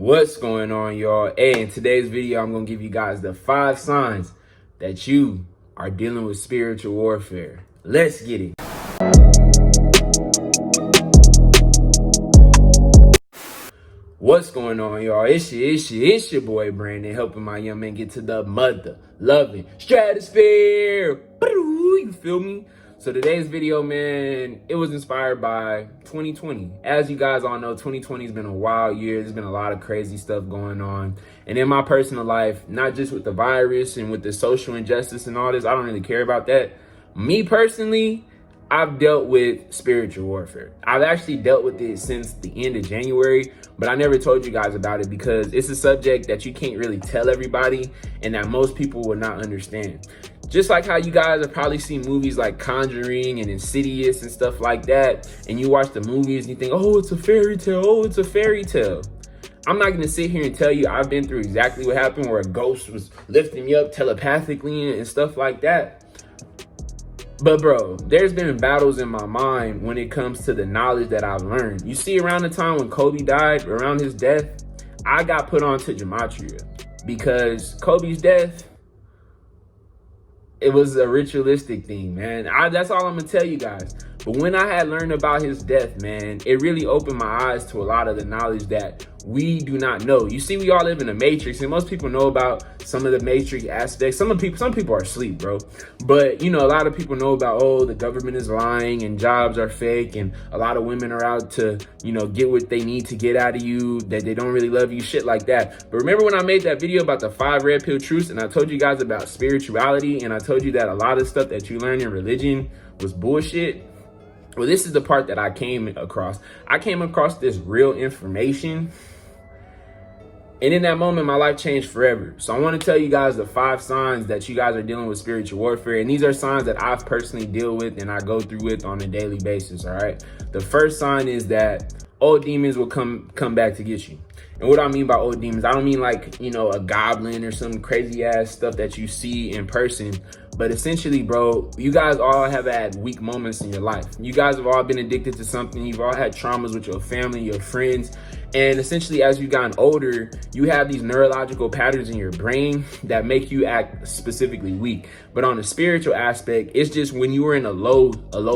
What's going on, y'all? Hey, in today's video, I'm going to give you guys the 5 signs that you are dealing with spiritual warfare. Let's get it. What's going on, y'all? It's your boy Brandon, helping my young man get to the mother loving stratosphere. You feel me? So today's video, man, it was inspired by 2020. As you guys all know, 2020 has been a wild year. There's been a lot of crazy stuff going on. And in my personal life, not just with the virus and with the social injustice and all this, I don't really care about that. Me personally, I've dealt with spiritual warfare. I've actually dealt with it since the end of January, but I never told you guys about it because it's a subject that you can't really tell everybody and that most people will not understand. Just like how you guys have probably seen movies like Conjuring and Insidious and stuff like that, and you watch the movies and you think, oh, it's a fairy tale, oh, it's a fairy tale. I'm not gonna sit here and tell you I've been through exactly what happened where a ghost was lifting me up telepathically and stuff like that. But bro, there's been battles in my mind when it comes to the knowledge that I've learned. You see, around the time when Kobe died, around his death, I got put onto gematria because Kobe's death, it was a ritualistic thing, man. That's all I'm gonna tell you guys. But when I had learned about his death, man, it really opened my eyes to a lot of the knowledge that we do not know. You see, we all live in a matrix, and most people know about some of the matrix aspects. Some people are asleep, bro. But you know, a lot of people know about, oh, the government is lying and jobs are fake, and a lot of women are out to, you know, get what they need to get out of you, that they don't really love you, shit like that. But remember when I made that video about the 5 red pill truths, and I told you guys about spirituality, and I told you that a lot of stuff that you learn in religion was bullshit? Well, this is the part that I came across. I came across this real information, and in that moment, my life changed forever. So I want to tell you guys the 5 signs that you guys are dealing with spiritual warfare. And these are signs that I've personally deal with and I go through with on a daily basis, all right? The first sign is that old demons will come back to get you. And what I mean by old demons, I don't mean like, you know, a goblin or some crazy ass stuff that you see in person. But essentially, bro, you guys all have had weak moments in your life. You guys have all been addicted to something. You've all had traumas with your family, your friends. And essentially, as you've gotten older, you have these neurological patterns in your brain that make you act specifically weak. But on the spiritual aspect, it's just when you were in a low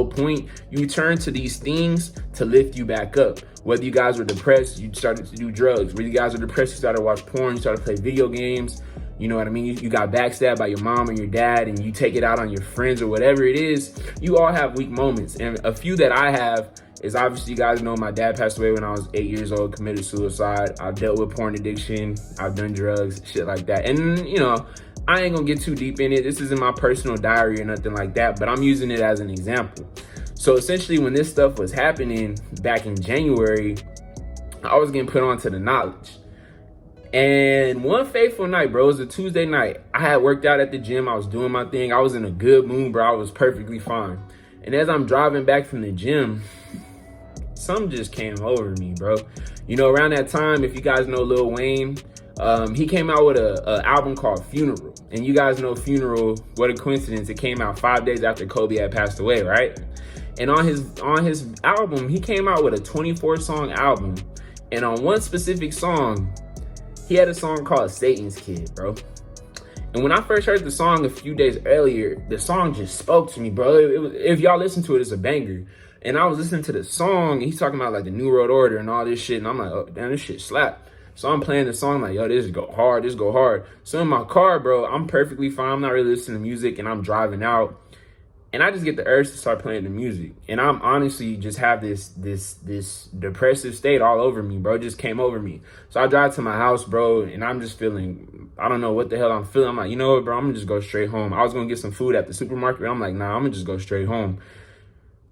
point, you turn to these things to lift you back up. Whether you guys were depressed, you started to do drugs. Whether you guys were depressed, you started to watch porn, you started to play video games. You know what I mean? You got backstabbed by your mom or your dad and you take it out on your friends or whatever it is. You all have weak moments. And a few that I have is, obviously, you guys know my dad passed away when I was 8 years old, committed suicide. I've dealt with porn addiction. I've done drugs, shit like that. And, you know, I ain't gonna get too deep in it. This isn't my personal diary or nothing like that, but I'm using it as an example. So essentially, when this stuff was happening back in January, I was getting put onto the knowledge. And one fateful night, bro, it was a Tuesday night. I had worked out at the gym. I was doing my thing. I was in a good mood, bro. I was perfectly fine. And as I'm driving back from the gym, something just came over me, bro. You know, around that time, if you guys know Lil Wayne, he came out with a album called Funeral. And you guys know Funeral, what a coincidence. It came out 5 days after Kobe had passed away, right? And on his album, he came out with a 24-song album. And on one specific song, he had a song called Satan's Kid, bro. And when I first heard the song a few days earlier, the song just spoke to me, bro. If y'all listen to it, it's a banger. And I was listening to the song, and he's talking about like the New World Order and all this shit. And I'm like, oh, damn, this shit slap. So I'm playing the song like, yo, this go hard, this go hard. So in my car, bro, I'm perfectly fine. I'm not really listening to music, and I'm driving out. And I just get the urge to start playing the music. And I'm honestly just have this depressive state all over me, bro. It just came over me. So I drive to my house, bro, and I'm just feeling, I don't know what the hell I'm feeling. I'm like, you know what, bro, I'm gonna just go straight home. I was gonna get some food at the supermarket. I'm like, nah, I'm gonna just go straight home.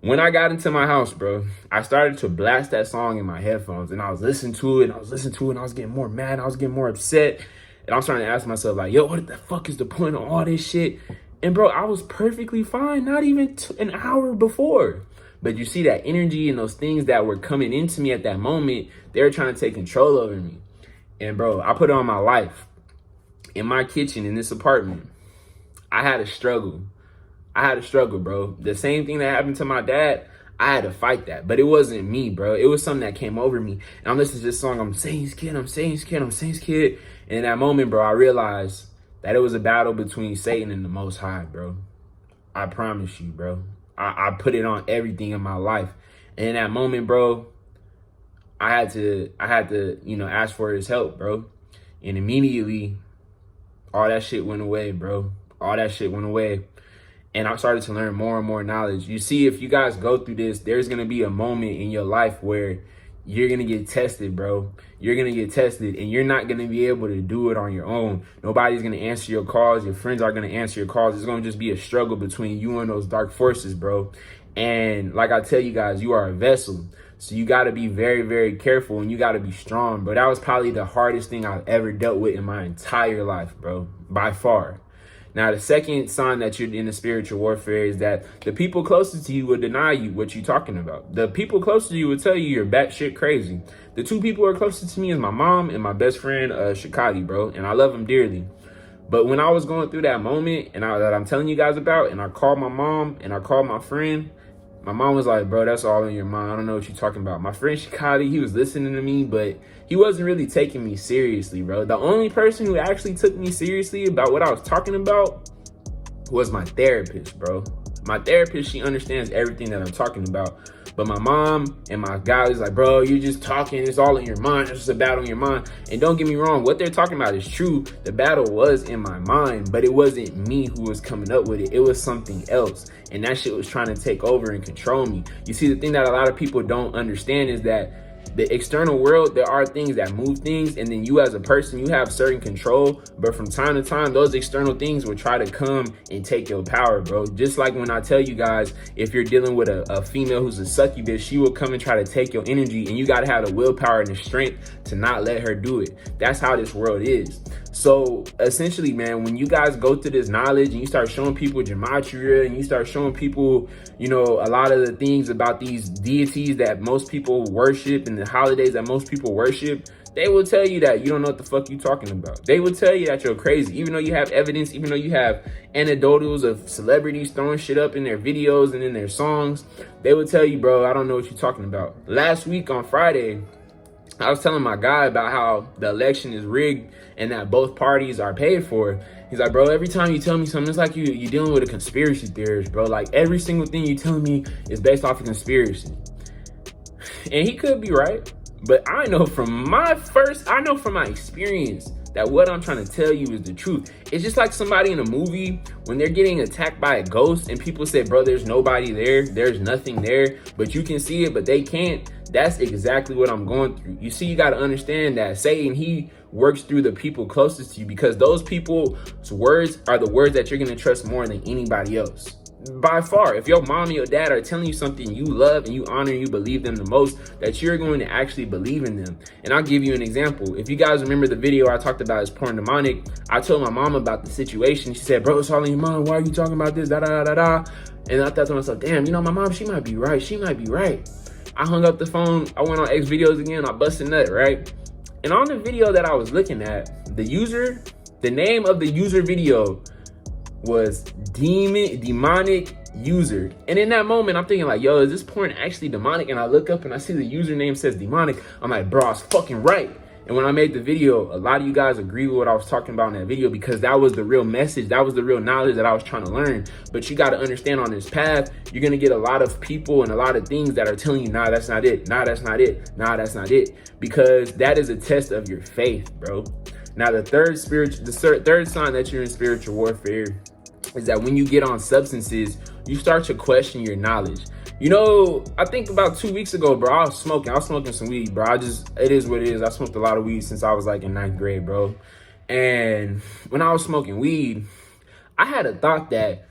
When I got into my house, bro, I started to blast that song in my headphones, and I was listening to it, and I was getting more mad, I was getting more upset. And I'm starting to ask myself, like, yo, what the fuck is the point of all this shit? And bro, I was perfectly fine, not even an hour before. But you see that energy and those things that were coming into me at that moment, they were trying to take control over me. And bro, I put it on my life. In my kitchen, in this apartment, I had a struggle. bro. The same thing that happened to my dad, I had to fight that. But it wasn't me, bro. It was something that came over me. And I'm listening to this song. I'm Satan's kid. I'm Satan's kid. I'm Satan's kid. And in that moment, bro, I realized that it was a battle between Satan and the Most High, bro. I promise you, bro. I put it on everything in my life. And in that moment, bro, I had to, you know, ask for his help, bro. And immediately, all that shit went away, bro. All that shit went away. And I started to learn more and more knowledge. You see, if you guys go through this, there's going to be a moment in your life where you're going to get tested, bro. You're going to get tested, and you're not going to be able to do it on your own. Nobody's going to answer your calls. Your friends are going to answer your calls. It's going to just be a struggle between you and those dark forces, bro. And like I tell you guys, you are a vessel. So you got to be very, very careful, and you got to be strong. But that was probably the hardest thing I've ever dealt with in my entire life, bro, by far. Now, the second sign that you're in the spiritual warfare is that the people closest to you will deny you what you're talking about. The people closest to you will tell you you're batshit crazy. The two people who are closest to me is my mom and my best friend, Shikati, bro. And I love him dearly. But when I was going through that moment that I'm telling you guys about, and I called my mom and I called my friend, my mom was like, bro, that's all in your mind. I don't know what you're talking about. My friend Shikati, he was listening to me, but he wasn't really taking me seriously, bro. The only person who actually took me seriously about what I was talking about was my therapist, bro. My therapist, she understands everything that I'm talking about. But my mom and my guy is like, bro, you're just talking. It's all in your mind. It's just a battle in your mind. And don't get me wrong. What they're talking about is true. The battle was in my mind, but it wasn't me who was coming up with it. It was something else. And that shit was trying to take over and control me. You see, the thing that a lot of people don't understand is that the external world, there are things that move things, and then you as a person, you have certain control, but from time to time, those external things will try to come and take your power, bro. Just like when I tell you guys, if you're dealing with a female who's a succubus, she will come and try to take your energy, and you got to have the willpower and the strength to not let her do it. That's how this world is. So essentially, man, when you guys go through this knowledge and you start showing people gematria and you start showing people, you know, a lot of the things about these deities that most people worship and the holidays that most people worship, they will tell you that you don't know what the fuck you talking about. They will tell you that you're crazy, even though you have evidence, even though you have anecdotals of celebrities throwing shit up in their videos and in their songs. They will tell you, bro, I don't know what you're talking about. Last week on Friday, I was telling my guy about how the election is rigged and that both parties are paid for. He's like, bro, every time you tell me something, it's like you're dealing with a conspiracy theorist, bro. Like every single thing you telling me is based off a conspiracy. And he could be right, but I know from my experience that what I'm trying to tell you is the truth. It's just like somebody in a movie when they're getting attacked by a ghost and people say, bro, there's nobody there. There's nothing there, but you can see it, but they can't. That's exactly what I'm going through. You see, you got to understand that Satan, he works through the people closest to you because those people's words are the words that you're going to trust more than anybody else. By far, if your mom and your dad are telling you something you love and you honor and you believe them the most, that you're going to actually believe in them. And I'll give you an example. If you guys remember the video I talked about is porn demonic, I told my mom about the situation. She said, bro, it's all in your mind. Why are you talking about this? Da, da, da, da. And I thought to myself, damn, you know, my mom, she might be right. She might be right. I hung up the phone. I went on X videos again. I busted nut, right? And on the video that I was looking at, the name of the user video was demonic user. And in that moment, I'm thinking like, yo, is this porn actually demonic? And I look up and I see the username says demonic. I'm like, bro, I was fucking right. And when I made the video, a lot of you guys agree with what I was talking about in that video because that was the real message. That was the real knowledge that I was trying to learn. But you got to understand on this path, you're going to get a lot of people and a lot of things that are telling you, nah, that's not it. Nah, that's not it. Nah, that's not it. Because that is a test of your faith, bro. Now, the third sign that you're in spiritual warfare is that when you get on substances, you start to question your knowledge. You know, I think about 2 weeks ago, bro, I was smoking some weed, bro. It is what it is. I smoked a lot of weed since I was like in 9th grade, bro. And when I was smoking weed, I had a thought that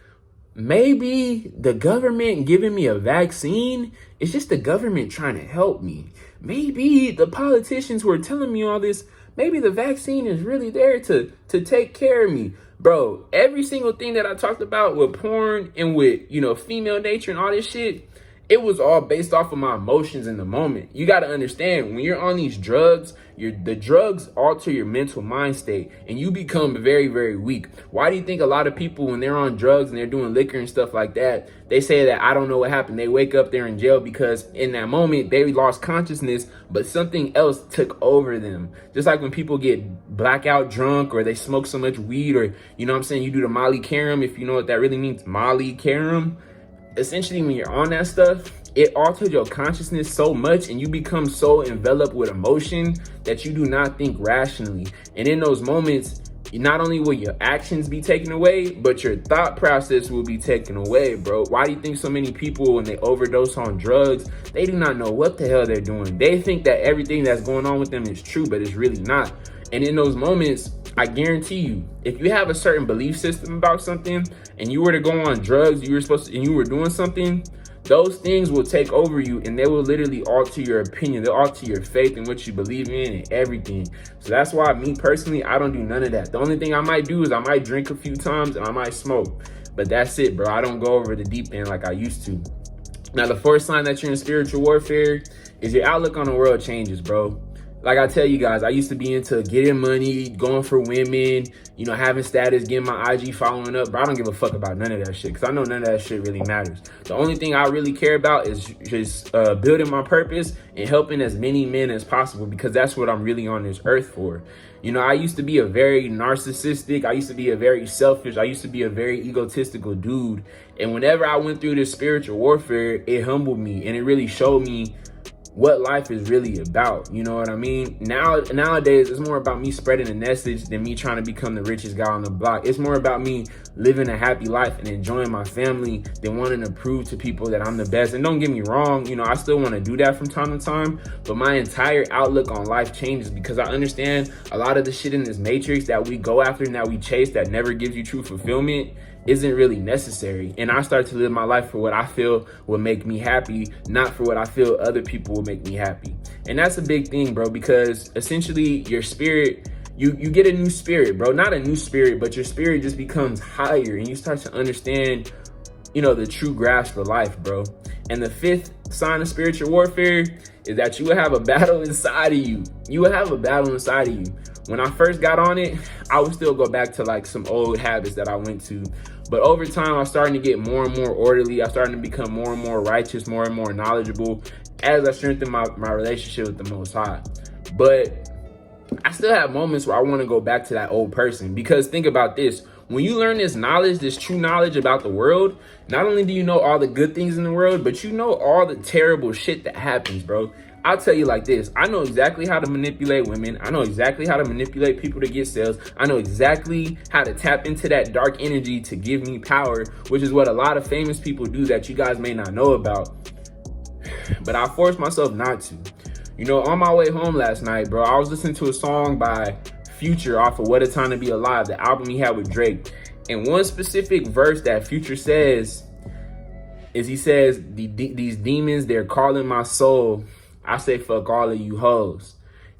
maybe the government giving me a vaccine is just the government trying to help me. Maybe the politicians who are telling me all this, maybe the vaccine is really there to take care of me. Bro, every single thing that I talked about with porn and with, you know, female nature and all this shit, it was all based off of my emotions in the moment. You got to understand, when you're on these drugs, the drugs alter your mental mind state and you become very, very weak. Why do you think a lot of people, when they're on drugs and they're doing liquor and stuff like that, they say that I don't know what happened? They wake up, they're in jail, because in that moment they lost consciousness, but something else took over them. Just like when people get blackout drunk or they smoke so much weed, or, you know what I'm saying, you do the Molly Karam, if you know what that really means, Molly Karam. Essentially, when you're on that stuff, it alters your consciousness so much and you become so enveloped with emotion that you do not think rationally. And in those moments, not only will your actions be taken away, but your thought process will be taken away, bro. Why do you think so many people, when they overdose on drugs, they do not know what the hell they're doing? They think that everything that's going on with them is true, but it's really not. And in those moments, I guarantee you, if you have a certain belief system about something and you were to go on drugs, and you were doing something, those things will take over you and they will literally alter your opinion. They'll alter your faith in what you believe in and everything. So that's why, me personally, I don't do none of that. The only thing I might do is I might drink a few times and I might smoke. But that's it, bro. I don't go over the deep end like I used to. Now, the first sign that you're in spiritual warfare is your outlook on the world changes, bro. Like I tell you guys, I used to be into getting money, going for women, you know, having status, getting my IG following up, but I don't give a fuck about none of that shit, because I know none of that shit really matters. The only thing I really care about is just building my purpose and helping as many men as possible, because that's what I'm really on this earth for. You know, I used to be a very narcissistic, I used to be a very selfish, I used to be a very egotistical dude. And whenever I went through this spiritual warfare, it humbled me and it really showed me what life is really about. You know what I mean? Nowadays, it's more about me spreading the message than me trying to become the richest guy on the block. It's more about me living a happy life and enjoying my family than wanting to prove to people that I'm the best. And don't get me wrong, you know, I still want to do that from time to time, but my entire outlook on life changes because I understand a lot of the shit in this matrix that we go after and that we chase that never gives you true fulfillment isn't really necessary. And I start to live my life for what I feel will make me happy, not for what I feel other people will make me happy. And that's a big thing, bro, because essentially your spirit, you get a new spirit, bro. Not a new spirit, but your spirit just becomes higher and you start to understand, you know, the true grasp of life, bro. And the fifth sign of spiritual warfare is that you will have a battle inside of you. You will have a battle inside of you. When I first got on it, I would still go back to like some old habits that I went to. But over time, I'm starting to get more and more orderly. I'm starting to become more and more righteous, more and more knowledgeable as I strengthen my relationship with the Most High. But I still have moments where I want to go back to that old person. Because think about this. When you learn this knowledge, this true knowledge about the world, not only do you know all the good things in the world, but you know all the terrible shit that happens, bro. I'll tell you like this. I know exactly how to manipulate women. I know exactly how to manipulate people to get sales. I know exactly how to tap into that dark energy to give me power, which is what a lot of famous people do that you guys may not know about. But I forced myself not to. You know, on my way home last night, bro, I was listening to a song by Future off of What a Time to Be Alive, the album he had with Drake. And one specific verse that Future says is, he says, these demons, they're calling my soul. I say, fuck all of you hoes.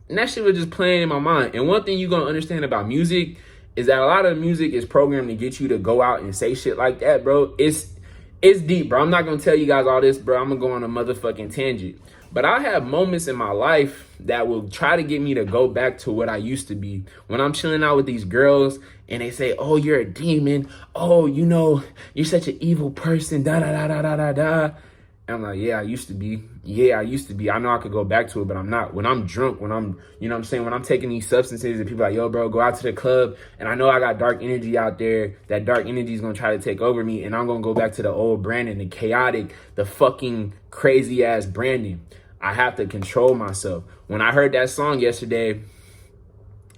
And that shit was just playing in my mind. And one thing you're going to understand about music is that a lot of music is programmed to get you to go out and say shit like that, bro. It's deep, bro. I'm not going to tell you guys all this, bro. I'm going to go on a motherfucking tangent. But I have moments in my life that will try to get me to go back to what I used to be. When I'm chilling out with these girls and they say, oh, you're a demon. Oh, you know, you're such an evil person. Da, da, da, da, da, da, da. And I'm like, yeah, I used to be. Yeah, I used to be. I know I could go back to it, but I'm not. When I'm drunk, when I'm, you know what I'm saying, when I'm taking these substances and people are like, yo, bro, go out to the club. And I know I got dark energy out there. That dark energy is going to try to take over me. And I'm going to go back to the old Brandon, the chaotic, the fucking crazy ass Brandon. I have to control myself. When I heard that song yesterday,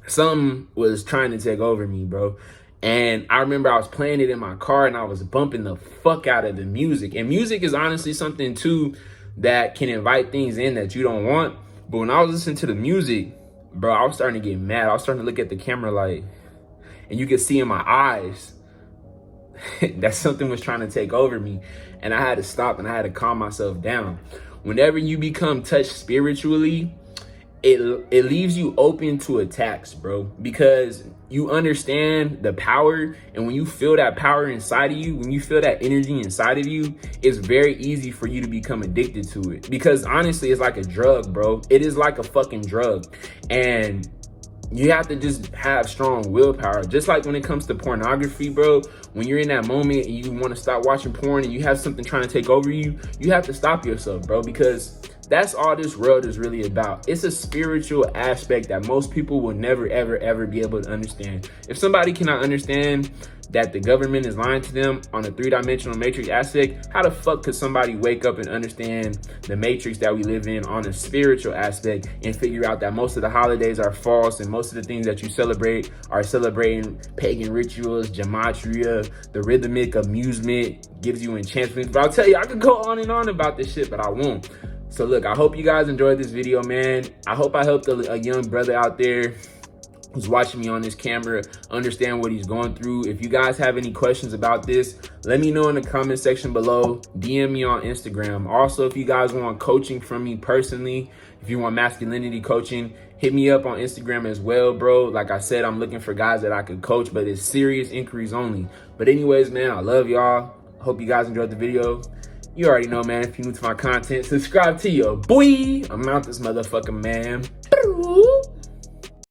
something was trying to take over me, bro. And I remember I was playing it in my car and I was bumping the fuck out of the music. And music is honestly something too that can invite things in that you don't want. But when I was listening to the music, bro, I was starting to get mad. I was starting to look at the camera like, and you could see in my eyes that something was trying to take over me. And I had to stop and I had to calm myself down. Whenever you become touched spiritually, it leaves you open to attacks, bro, because you understand the power, and when you feel that power inside of you, when you feel that energy inside of you, it's very easy for you to become addicted to it, because honestly, it's like a drug, bro. It is like a fucking drug, and you have to just have strong willpower. Just like when it comes to pornography, bro, when you're in that moment and you want to stop watching porn and you have something trying to take over you, you have to stop yourself, bro, because that's all this world is really about. It's a spiritual aspect that most people will never, ever, ever be able to understand. If somebody cannot understand that the government is lying to them on a three-dimensional matrix aspect, how the fuck could somebody wake up and understand the matrix that we live in on a spiritual aspect and figure out that most of the holidays are false and most of the things that you celebrate are celebrating pagan rituals, gematria, the rhythmic amusement gives you enchantments? But I'll tell you, I could go on and on about this shit, but I won't. So look, I hope you guys enjoyed this video, man. I hope I helped a young brother out there who's watching me on this camera understand what he's going through. If you guys have any questions about this, let me know in the comment section below. DM me on Instagram. Also, if you guys want coaching from me personally, if you want masculinity coaching, hit me up on Instagram as well, bro. Like I said, I'm looking for guys that I could coach, but it's serious inquiries only. But anyways, man, I love y'all. Hope you guys enjoyed the video. You already know, man. If you're new to my content, subscribe to your boy. I'm out this motherfucker, man.